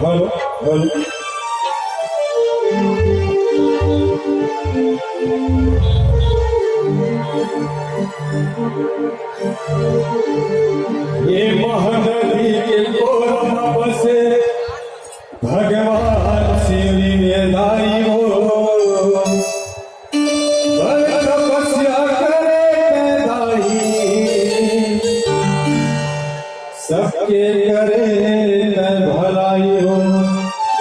बोलो बोलो ये महानदी के कोरमा बसे भगवान शिव में लाई हो तपस्या करे दाई सबके करे न भलाई हो।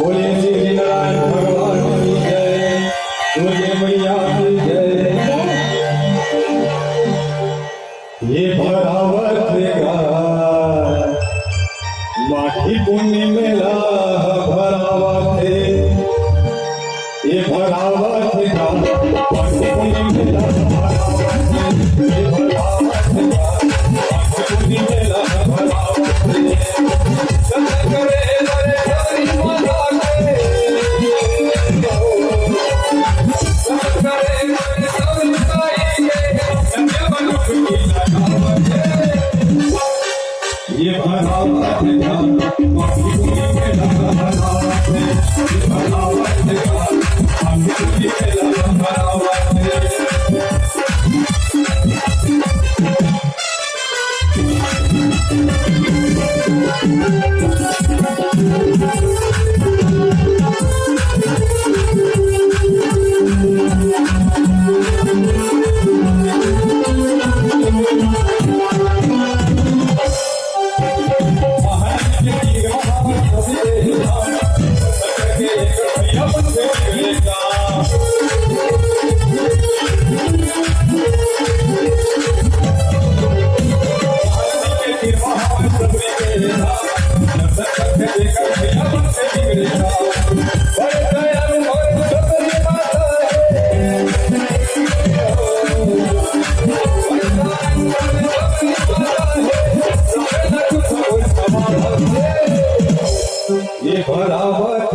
बोले श्री नारायण भगवान की जय, बोले मैया की जय। ये भरावत माटी पुण्य मेला भरावत ये भरावत माटी पुण्य मेला ये भरावत माटी पुण्य मेला भरावत सब करे लरे हरि माता के सब करे लरे सब साई के संजय बनो की लगावत ये भरावत माटी पुण्य मेला भरावत ये भरावत माटी पुण्य मेला भरावत। ये भरावत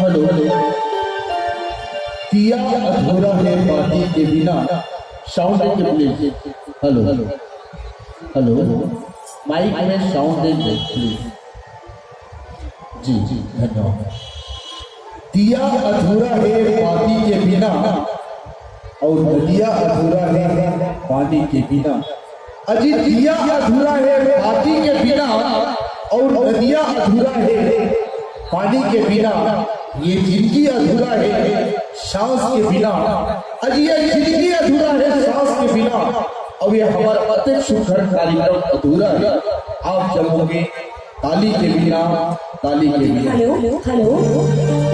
हेलो किया अधूरा है पार्टी के बिना साउंड के please. Hello hello hello mic में साउंड प्लीज। जी जी धन्यवाद। दिया अधूरा है पार्टी के बिना और नदिया अधूरा है पानी के बिना। अजी दिया अधूरा है पार्टी के बिना और नदिया अधूरा है पानी के बिना। ये जिंदगी अधूरा है सांस के बिना। अजी ये जिंदगी अधूरा है सांस के बिना और ये हमारा अत्यंत सुखद कार्यक्रम अधूरा है। आप चलोगे ताली के बिना, ताली के बिना। Hello hello